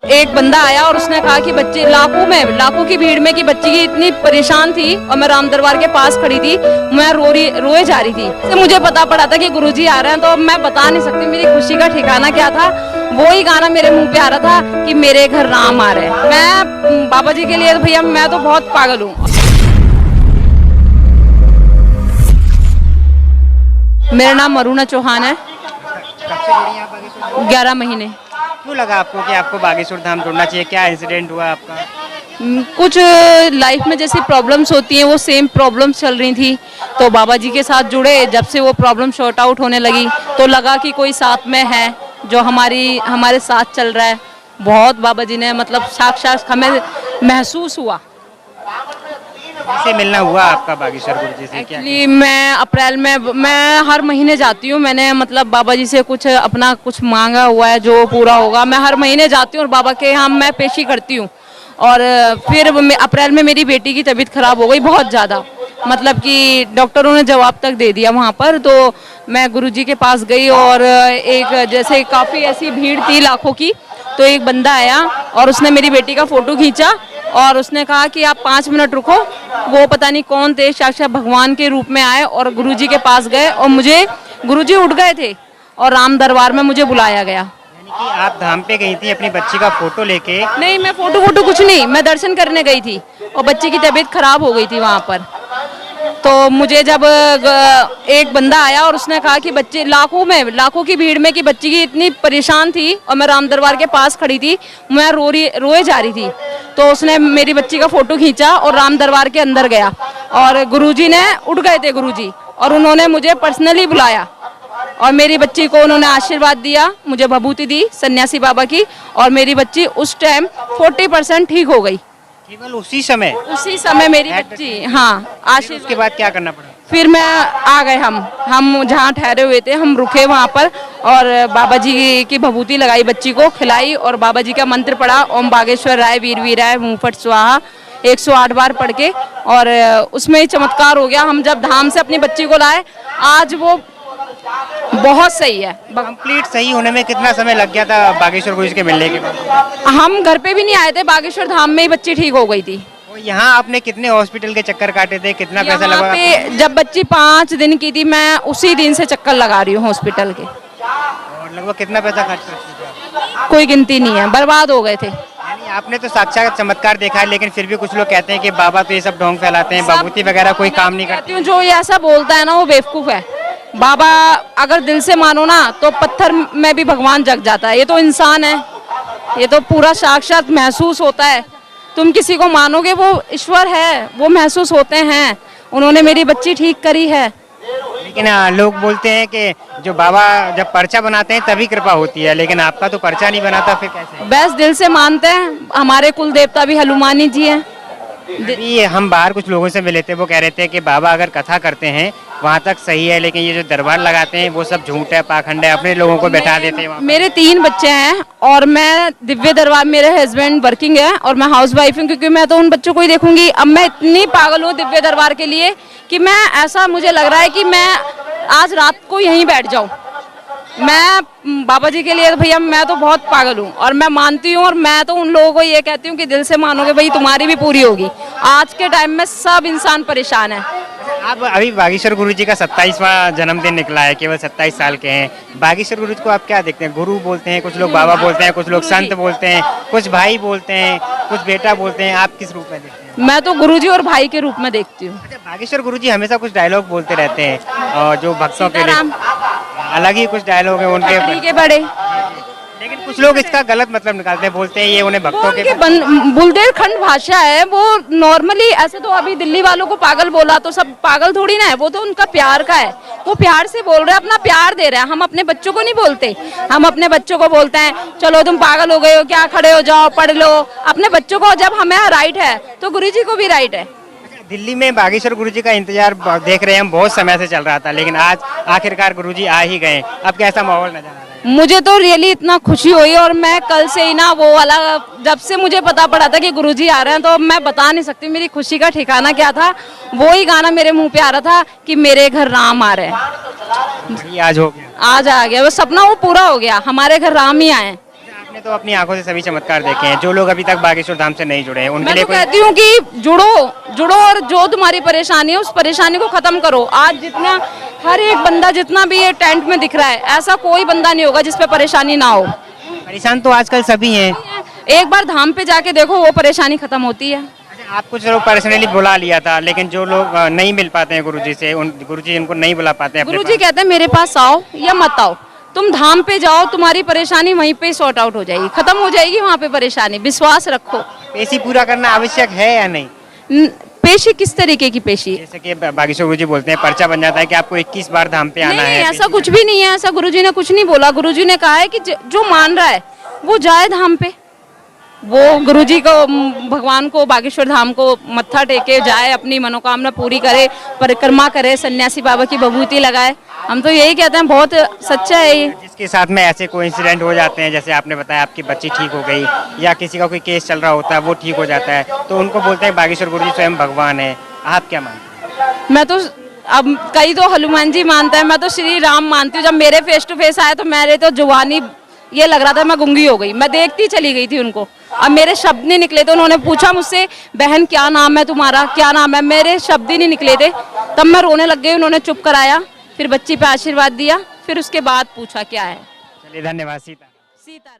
एक बंदा आया और उसने कहा कि बच्चे लाखों की भीड़ में कि बच्ची की इतनी परेशान थी और मैं राम दरबार के पास खड़ी थी, मैं रोए जा रही थी। तो मुझे पता पड़ा था कि गुरुजी आ रहे हैं, तो मैं बता नहीं सकती मेरी खुशी का ठिकाना क्या था। वो ही गाना मेरे मुंह पे आ रहा था कि मेरे घर राम आ रहे हैं। मैं बाबा जी के लिए भैया मैं तो बहुत पागल हूँ। मेरा नाम अरुणा चौहान है। कब से जुड़ी हैं आप बागेश्वर? 11 महीने। क्यों लगा आपको कि आपको बागेश्वर धाम जुड़ना चाहिए? क्या इंसिडेंट हुआ आपका? कुछ लाइफ में जैसी प्रॉब्लम्स होती हैं वो सेम प्रॉब्लम्स चल रही थी, तो बाबा जी के साथ जुड़े। जब से वो प्रॉब्लम शॉर्ट आउट होने लगी तो लगा कि कोई साथ में है जो हमारे साथ चल रहा है। बहुत बाबा जी ने मतलब साक्षात हमें महसूस हुआ। कैसे मिलना हुआ आपका बागेश्वर गुरु जी से? क्या एक्चुअली मैं अप्रैल में मैं हर महीने जाती हूँ। मैंने मतलब बाबा जी से कुछ अपना कुछ मांगा हुआ है जो पूरा होगा। मैं हर महीने जाती हूँ और बाबा के यहाँ मैं पेशी करती हूँ। और फिर अप्रैल में मेरी बेटी की तबीयत खराब हो गई बहुत ज़्यादा, मतलब कि डॉक्टरों ने जवाब तक दे दिया वहाँ पर। तो मैं गुरुजी के पास गई और एक जैसे काफ़ी ऐसी भीड़ थी लाखों की, तो एक बंदा आया और उसने मेरी बेटी का फ़ोटो खींचा और उसने कहा कि आप 5 मिनट रुको। वो पता नहीं कौन थे, साक्षात भगवान के रूप में आए और गुरुजी के पास गए और मुझे गुरुजी उठ गए थे और राम दरबार में मुझे बुलाया गया। यानी कि आप धाम पे गई थी अपनी बच्ची का फोटो लेके? नहीं, मैं फोटो कुछ नहीं, मैं दर्शन करने गई थी और बच्ची की तबीयत खराब हो गई थी वहाँ पर। तो मुझे जब एक बंदा आया और उसने कहा कि बच्चे लाखों की भीड़ में कि बच्ची की इतनी परेशान थी और मैं राम दरबार के पास खड़ी थी, मैं रोए जा रही थी। तो उसने मेरी बच्ची का फोटो खींचा और राम दरबार के अंदर गया और गुरुजी ने उठ गए थे गुरुजी, और उन्होंने मुझे पर्सनली बुलाया और मेरी बच्ची को उन्होंने आशीर्वाद दिया, मुझे भभूति दी सन्यासी बाबा की, और मेरी बच्ची उस टाइम 40% ठीक हो गई। केवल उसी समय मेरी बच्ची, हाँ, आशीर्वाद। उसके बाद क्या करना पड़ा? फिर मैं आ गए, हम जहाँ ठहरे हुए थे हम रुके वहाँ पर और बाबा जी की भभूति लगाई, बच्ची को खिलाई और बाबा जी का मंत्र पढ़ा, ओम बागेश्वर राय वीर वीराय मुंहफट स्वाहा 108 बार पढ़ के, और उसमें ही चमत्कार हो गया। हम जब धाम से अपनी बच्ची को लाए, आज वो बहुत सही है। कंप्लीट सही होने में कितना समय लग गया था बागेश्वर गुरु जी के मिलने के बाद? हम घर पे भी नहीं आए थे, बागेश्वर धाम में ही बच्ची ठीक हो गई थी। तो यहाँ आपने कितने हॉस्पिटल के चक्कर काटे थे? कितना पैसा यहाँ लगा? पे जब बच्ची 5 दिन की थी, मैं उसी दिन से चक्कर लगा रही हूँ हॉस्पिटल के। और लगभग कितना पैसा खर्च कर चुके? कोई गिनती नहीं है, बर्बाद हो गए थे। यानी आपने तो साक्षात चमत्कार देखा है, लेकिन फिर भी कुछ लोग कहते हैं कि बाबा तो ये सब ढोंग फैलाते हैं, भभूति वगैरह कोई काम नहीं करती। कहती हूँ जो ये ऐसा बोलता है ना वो बेवकूफ है। बाबा अगर दिल से मानो ना तो पत्थर में भी भगवान जग जाता है। ये तो इंसान है, ये तो पूरा साक्षात महसूस होता है। तुम किसी को मानोगे वो ईश्वर है, वो महसूस होते हैं। उन्होंने मेरी बच्ची ठीक करी है। लेकिन लोग बोलते हैं कि जो बाबा जब पर्चा बनाते हैं तभी कृपा होती है, लेकिन आपका तो पर्चा नहीं बनाता, फिर कैसे? बस दिल से मानते हैं। हमारे कुल देवता भी हनुमानी जी हैं। अभी हम बाहर कुछ लोगों से मिले थे, वो कह रहे थे कि बाबा अगर कथा करते हैं वहाँ तक सही है, लेकिन ये जो दरबार लगाते हैं वो सब झूठ है, पाखंड है, अपने लोगों को बैठा देते हैं वहाँ। मेरे 3 बच्चे हैं और मैं दिव्य दरबार, मेरे हस्बैंड वर्किंग है और मैं हाउस वाइफ हूँ, क्योंकि मैं तो उन बच्चों को ही देखूंगी। अब मैं इतनी पागल हूँ दिव्य दरबार के लिए कि मैं, ऐसा मुझे लग रहा है कि मैं आज रात को यहीं बैठ जाऊँ। मैं बाबा जी के लिए भैया मैं तो बहुत पागल हूँ और मैं मानती हूँ, और मैं तो उन लोगों को ये कहती हूँ कि दिल से मानोगे भाई तुम्हारी भी पूरी होगी। आज के टाइम में सब इंसान परेशान है। आप अभी बागेश्वर गुरु जी का 27वां जन्मदिन निकला है, केवल 27 साल के हैं। बागेश्वर गुरु जी को आप क्या देखते हैं? गुरु बोलते हैं, कुछ लोग बाबा बोलते हैं, कुछ लोग संत बोलते हैं, कुछ भाई बोलते हैं, कुछ बेटा बोलते हैं। आप किस रूप में देखते हैं? मैं तो गुरुजी और भाई के रूप में देखती हूँ। अच्छा, बागेश्वर गुरु जी हमेशा कुछ डायलॉग बोलते रहते हैं और जो भक्तों के लिए अलग ही कुछ डायलॉग है उनके बड़े, लेकिन कुछ लोग इसका गलत मतलब निकालते हैं, बोलते हैं ये उन्हें भक्तों के बुंदेलखंड भाषा है। वो नॉर्मली ऐसे तो अभी दिल्ली वालों को पागल बोला तो सब पागल थोड़ी ना है, वो तो उनका प्यार का है। वो प्यार से बोल रहे हैं, अपना प्यार दे रहे हैं। हम अपने बच्चों को नहीं बोलते, हम अपने बच्चों को बोलते हैं चलो तुम पागल हो गए हो क्या, खड़े हो जाओ, पढ़ लो। अपने बच्चों को जब हमें राइट है तो गुरु जी को भी राइट है। दिल्ली में बागेश्वर गुरु जी का इंतजार देख रहे हैं हम, बहुत समय से चल रहा था, लेकिन आज आखिरकार गुरु जी आ ही गए। अब कैसा माहौल नजर आ रहा है? मुझे तो रियली इतना खुशी हुई, और मैं कल से ही ना वो वाला, जब से मुझे पता पड़ा था कि गुरुजी आ रहे हैं तो मैं बता नहीं सकती मेरी खुशी का ठिकाना क्या था। वो ही गाना मेरे मुंह पे आ रहा था कि मेरे घर राम आ रहे हैं। ये आज हो गया, आज आ गया, वो सपना वो पूरा हो गया, हमारे घर राम ही आए। आपने तो अपनी आंखों से सभी चमत्कार देखे हैं। जो लोग अभी तक बागेश्वर धाम से नहीं जुड़े हैं उनके मैं लिए तो कोई कहती हूँ कि जुड़ो और जो तुम्हारी परेशानी है उस परेशानी को खत्म करो। आज जितना हर एक बंदा जितना भी ये टेंट में दिख रहा है, ऐसा कोई बंदा नहीं होगा जिसपे परेशानी ना हो। परेशान तो आजकल सभी हैं। एक बार धाम पे जाके देखो, वो परेशानी खत्म होती है। अच्छा, आपको चलो पर्सनली बुला लिया था, लेकिन जो लोग नहीं मिल पाते हैं गुरुजी से, उन गुरुजी इनको नहीं बुला पाते हैं अपने गुरुजी कहते हैं मेरे पास आओ या मत आओ, तुम धाम पे जाओ, तुम्हारी परेशानी वहीं पे सॉर्ट आउट हो जाएगी, खत्म हो जाएगी वहाँ पे परेशानी। विश्वास रखो। पास। पेशी पूरा करना आवश्यक है या नहीं? पेशी किस तरीके की पेशी? जैसे कि बागेश्वर गुरुजी बोलते हैं पर्चा बन जाता है कि आपको 21 बार धाम पे आना नहीं, है। ऐसा कुछ भी नहीं है। ऐसा गुरुजी ने कुछ नहीं बोला। गुरुजी ने कहा है कि जो मान रहा है वो जाए धाम पे। वो गुरुजी को, भगवान को, बागेश्वर धाम को मत्था टेके जाए, अपनी मनोकामना पूरी करे, परिक्रमा करे, सन्यासी बाबा की विभूति लगाए। हम तो यही कहते हैं, बहुत सच्चा है ये। जिसके साथ में ऐसे कोई इंसिडेंट हो जाते हैं, जैसे आपने बताया आपकी बच्ची ठीक हो गई या किसी का कोई केस चल रहा होता है वो ठीक हो जाता है, तो उनको बोलते हैं बागेश्वर गुरुजी स्वयं भगवान है। आप क्या मानते हैं? मैं तो अब कई तो हनुमान जी मानता है, मैं तो श्री राम मानती हूँ। जब मेरे फेस टू फेस आए तो मेरे तो जुबानी ये लग रहा था मैं गूंगी हो गई। मैं देखती चली गई थी उनको। अब मेरे शब्द नहीं निकले थे। उन्होंने पूछा मुझसे, बहन क्या नाम है तुम्हारा, क्या नाम है? मेरे शब्द ही नहीं निकले थे। तब मैं रोने लग गई। उन्होंने चुप कराया, फिर बच्ची पे आशीर्वाद दिया, फिर उसके बाद पूछा क्या है। चलिए, धन्यवाद। सीता।